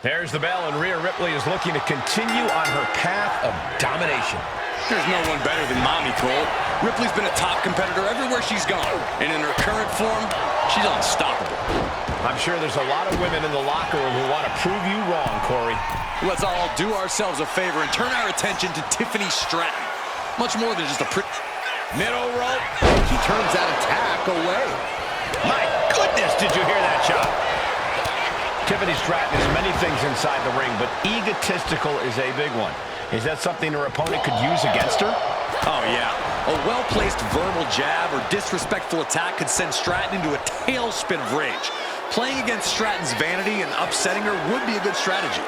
There's the bell, and Rhea Ripley is looking to continue on her path of domination. There's no one better than Mommy, Cole. Ripley's been a top competitor everywhere she's gone. And in her current form, she's unstoppable. I'm sure there's a lot of women in the locker room who want to prove you wrong, Corey. Let's all do ourselves a favor and turn our attention to Tiffany Stratton. Much more than just a pretty... Middle rope. She turns that attack away. My goodness, did you hear that shot? Tiffany Stratton is many things inside the ring, but egotistical is a big one. Is that something her opponent could use against her? Oh, yeah. A well-placed verbal jab or disrespectful attack could send Stratton into a tailspin of rage. Playing against Stratton's vanity and upsetting her would be a good strategy.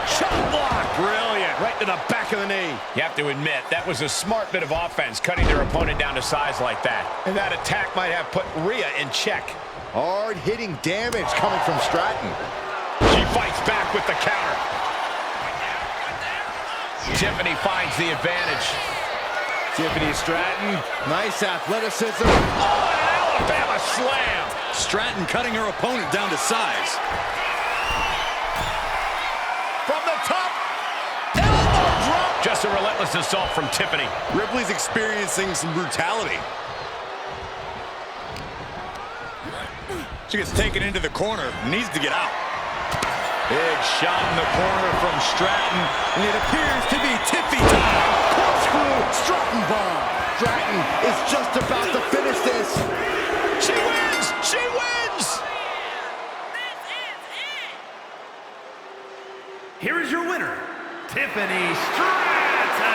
Shot block! Brilliant. Right to the back of the knee. You have to admit, that was a smart bit of offense, cutting their opponent down to size like that. And that attack might have put Rhea in check. Hard-hitting damage coming from Stratton. She fights back with the counter. Tiffany finds the advantage. Tiffany Stratton, nice athleticism. Oh, an Alabama slam. Stratton cutting her opponent down to size. From the top, elbow drop. Just a relentless assault from Tiffany. Ripley's experiencing some brutality. She gets taken into the corner, needs to get out. Big shot in the corner from Stratton, and it appears to be Tiffy time. Corkscrew, Stratton bomb. Stratton is just about to finish this. She wins! She wins! Here is your winner, Tiffany Stratton.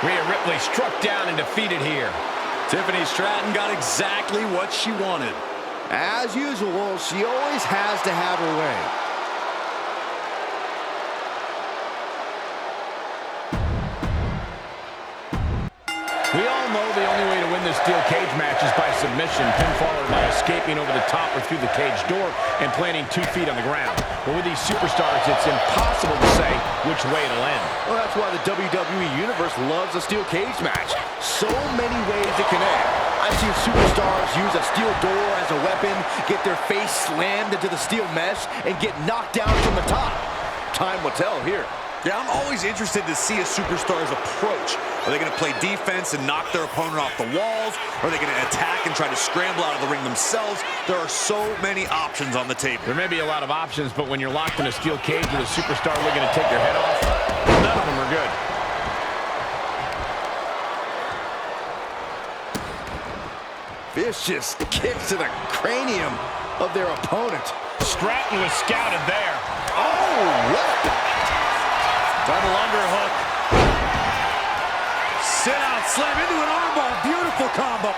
Rhea Ripley struck down and defeated here. Tiffany Stratton got exactly what she wanted. As usual, she always has to have her way. We all know the only way to win this steel cage match is by submission, pinfall, or by escaping over the top or through the cage door and planting 2 feet on the ground. But with these superstars, it's impossible to say which way it'll end. Well, that's why the WWE Universe loves a steel cage match. So many ways it can end. I've seen superstars use a steel door as a weapon, get their face slammed into the steel mesh, and get knocked down from the top. Time will tell here. Yeah, I'm always interested to see a superstar's approach. Are they going to play defense and knock their opponent off the walls? Or are they going to attack and try to scramble out of the ring themselves? There are so many options on the table. There may be a lot of options, but when you're locked in a steel cage with a superstar looking to take your head off, none of them are good. Vicious kicks to the cranium of their opponent. Stratton was scouted there. Oh, what? Double underhook. Sit out, slam into an armbar. Beautiful combo.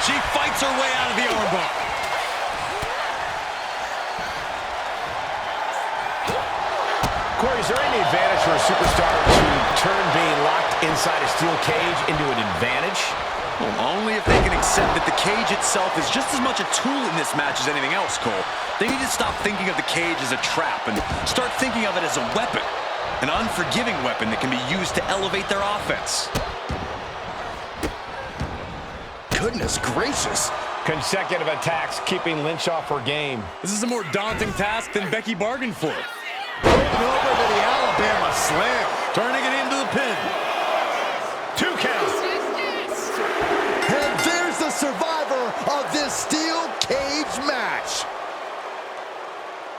She fights her way out of the armbar. Corey, is there any advantage for a superstar to turn being locked inside a steel cage into an advantage? Well, only if they can accept that the cage itself is just as much a tool in this match as anything else, Cole. They need to stop thinking of the cage as a trap and start thinking of it as a weapon. An unforgiving weapon that can be used to elevate their offense. Goodness gracious. Consecutive attacks keeping Lynch off her game. This is a more daunting task than Becky bargained for. Over to the Alabama slam. Turning it into the pin. 2 count. And there's the survivor of this steel cage match.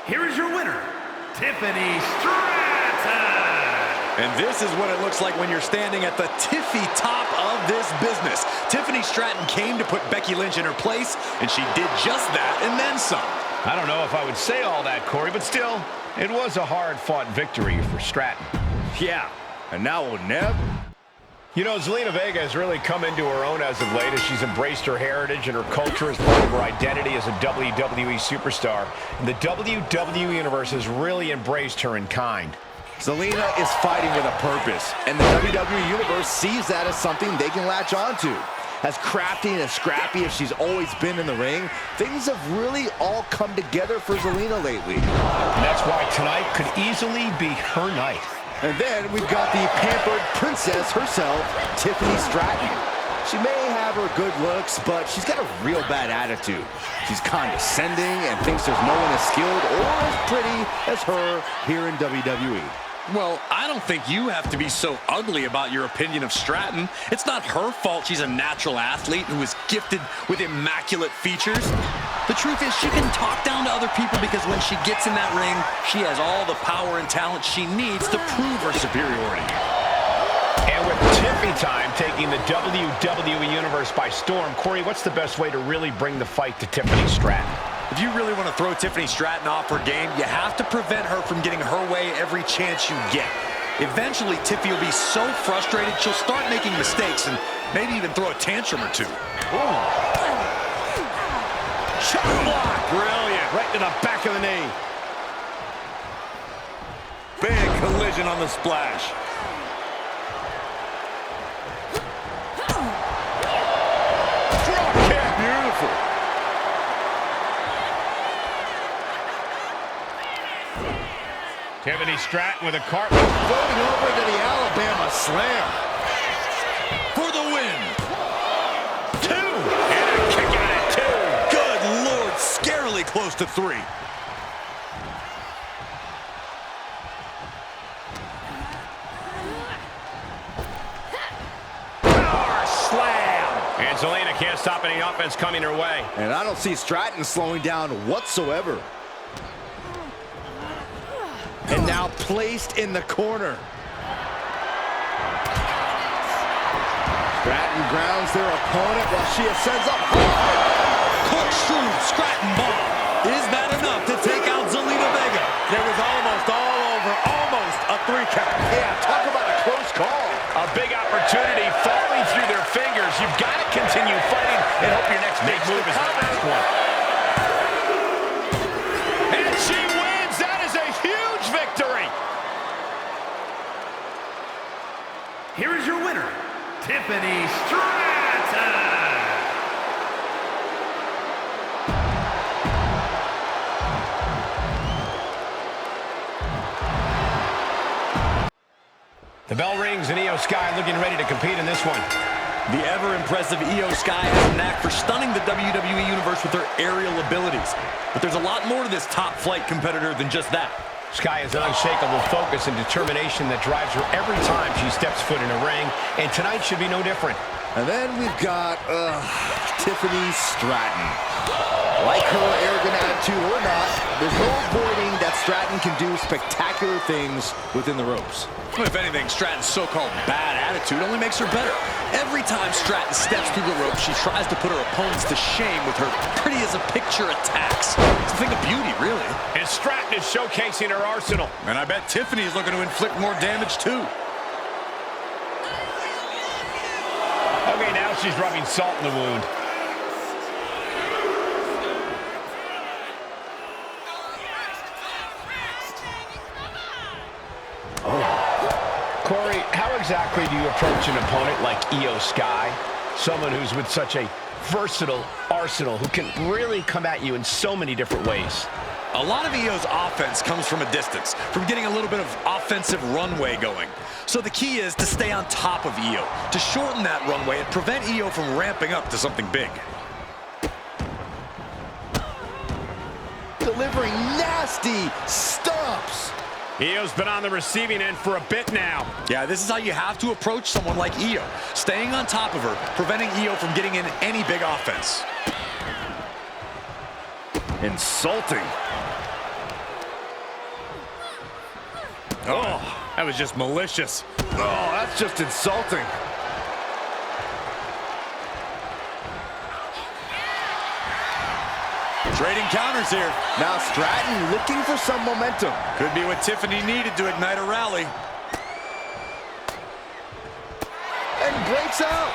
Here is your winner, Tiffany Stratton. And this is what it looks like when you're standing at the tiffy top of this business. Tiffany Stratton came to put Becky Lynch in her place, and she did just that and then some. I don't know if I would say all that, Corey, but still, it was a hard-fought victory for Stratton. Yeah, and now we'll never. You know, Zelina Vega has really come into her own as of late as she's embraced her heritage and her culture as part of her identity as a WWE superstar. And the WWE Universe has really embraced her in kind. Zelina is fighting with a purpose, and the WWE Universe sees that as something they can latch onto. As crafty and as scrappy as she's always been in the ring, things have really all come together for Zelina lately. And that's why tonight could easily be her night. And then we've got the pampered princess herself, Tiffany Stratton. She may have her good looks, but she's got a real bad attitude. She's condescending and thinks there's no one as skilled or as pretty as her here in WWE. Well, I don't think you have to be so ugly about your opinion of Stratton. It's not her fault she's a natural athlete who is gifted with immaculate features. The truth is she can talk down to other people because when she gets in that ring, she has all the power and talent she needs to prove her superiority. And with Tiffany time taking the WWE Universe by storm, Corey, what's the best way to really bring the fight to Tiffany Stratton? If you really want to throw Tiffany Stratton off her game, you have to prevent her from getting her way every chance you get. Eventually, Tiffany will be so frustrated, she'll start making mistakes and maybe even throw a tantrum or two. Shot block! Brilliant! Right to the back of the knee. Big collision on the splash. Drop kick! Beautiful! Tiffany Stratton with a cart. Floating over to the Alabama slam. For the win! 2! And a kick out at 2! Good Lord, scarily close to 3. Power slam! And Zelina can't stop any offense coming her way. And I don't see Stratton slowing down whatsoever. And now placed in the corner. Stratton grounds their opponent while she ascends up high. Corkscrew Stratton bomb. Is that enough to take out Zelina Vega? It was almost all over, almost a 3 count. Yeah, talk about a close call. A big opportunity falling through their fingers. You've got to continue fighting and hope your next big move is the last one. And she wins. That is a huge victory. Here is your winner, Tiffany Stratton. The bell rings and Io Sky looking ready to compete in this one. The ever-impressive Io Sky has a knack for stunning the WWE Universe with her aerial abilities. But there's a lot more to this top-flight competitor than just that. Sky has an unshakable focus and determination that drives her every time she steps foot in a ring, and tonight should be no different. And then we've got Tiffany Stratton. Like her arrogant attitude or not, there's no avoiding that Stratton can do spectacular things within the ropes. If anything, Stratton's so-called bad attitude only makes her better. Every time Stratton steps through the ropes, she tries to put her opponents to shame with her pretty-as-a-picture attacks. It's a thing of beauty, really. And Stratton is showcasing her arsenal. And I bet Tiffany's looking to inflict more damage, too. Okay, now she's rubbing salt in the wound. Corey, how exactly do you approach an opponent like Io Sky? Someone who's with such a versatile arsenal, who can really come at you in so many different ways. A lot of Io's offense comes from a distance, from getting a little bit of offensive runway going. So the key is to stay on top of Io, to shorten that runway and prevent Io from ramping up to something big. Delivering nasty stomps. Io's been on the receiving end for a bit now. Yeah, this is how you have to approach someone like Io. Staying on top of her, preventing Io from getting in any big offense. Insulting. Oh, that was just malicious. Oh, that's just insulting. Trading counters here. Now Stratton looking for some momentum. Could be what Tiffany needed to ignite a rally. And breaks out.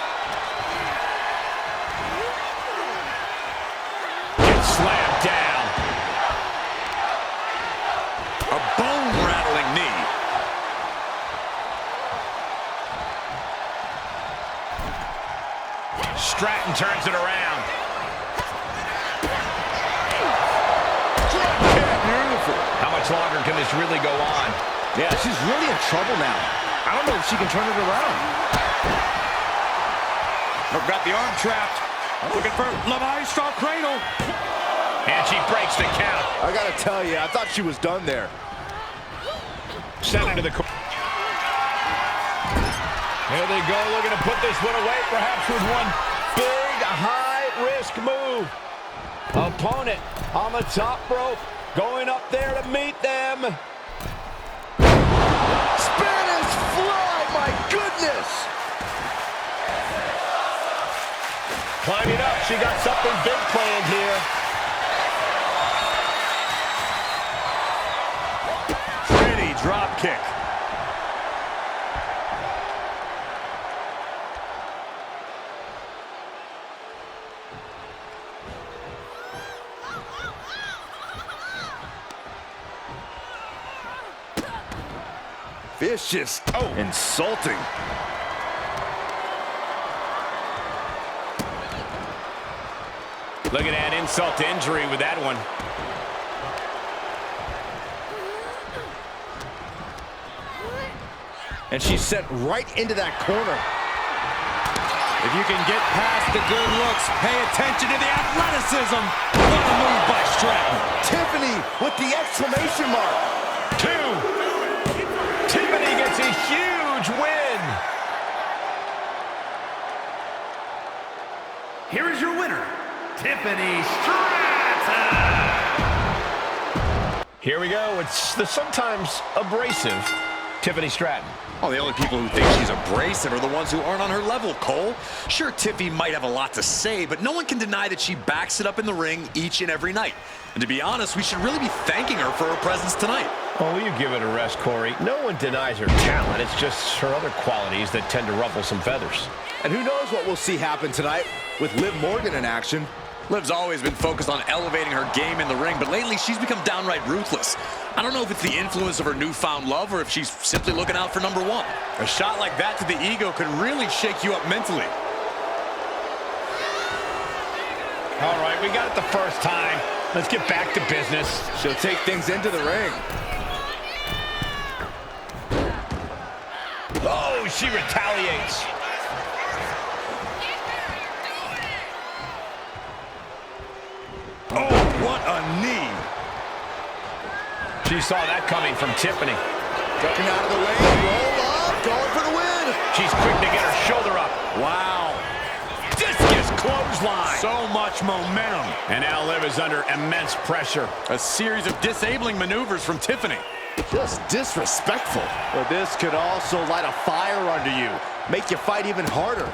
Gets slammed down. A bone-rattling knee. Stratton turns it around. How much longer can this really go on? Yeah, she's really in trouble now. I don't know if she can turn it around. Got the arm trapped. Looking for La Maestro cradle. And she breaks the count. I gotta tell you, I thought she was done there. Sent into the corner. Here they go, looking to put this one away, perhaps with one big, high-risk move. Opponent on the top rope, going up there to meet them. Spanish fly, my goodness! Climbing up, she got something big planned here. Pretty drop kick. Vicious. Oh, Insulting. Look at that insult to injury with that one. And she's sent right into that corner. if you can get past the good looks, pay attention to the athleticism. What a move by Stratton. Tiffany with the exclamation mark. 2. Tiffany gets a huge win. Here is your winner, Tiffany Stratton. Here we go. It's the sometimes abrasive Tiffany Stratton. Oh, the only people who think she's abrasive are the ones who aren't on her level, Cole. Sure, Tiffy might have a lot to say, but no one can deny that she backs it up in the ring each and every night. And to be honest, we should really be thanking her for her presence tonight. Oh, will you give it a rest, Corey? No one denies her talent. It's just her other qualities that tend to ruffle some feathers. And who knows what we'll see happen tonight with Liv Morgan in action. Liv's always been focused on elevating her game in the ring, but lately she's become downright ruthless. I don't know if it's the influence of her newfound love or if she's simply looking out for number one. A shot like that to the ego could really shake you up mentally. All right, we got it the first time. Let's get back to business. She'll take things into the ring. Oh, she retaliates. Oh, what a knee. She saw that coming from Tiffany. Ducking out of the way, roll up, going for the win. She's quick to get her shoulder up. Wow. Discus clothesline. So much momentum. And now Liv is under immense pressure. A series of disabling maneuvers from Tiffany. Just disrespectful. But this could also light a fire under you, make you fight even harder.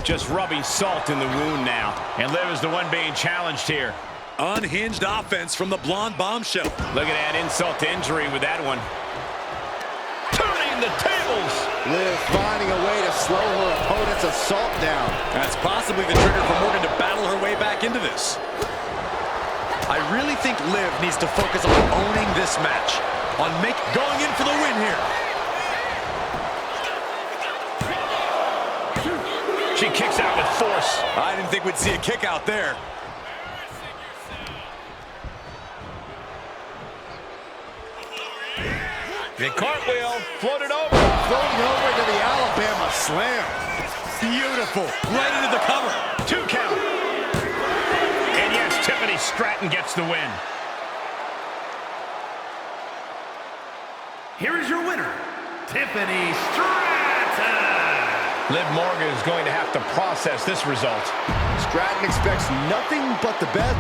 Just rubbing salt in the wound now. And Liv is the one being challenged here. Unhinged offense from the blonde bombshell. Look at that insult to injury with that one. Turning the tables. Liv finding a way to slow her opponent's assault down. That's possibly the trigger for Morgan to battle her way back into this. I really think Liv needs to focus on owning this match. On going in for the win here. She kicks out with force. I didn't think we'd see a kick out there. The cartwheel floated over. Floating over into the Alabama slam. Beautiful. Right into the cover. 2 count. And yes, Tiffany Stratton gets the win. Here is your winner, Tiffany Stratton. Liv Morgan is going to have to process this result. Stratton expects nothing but the best.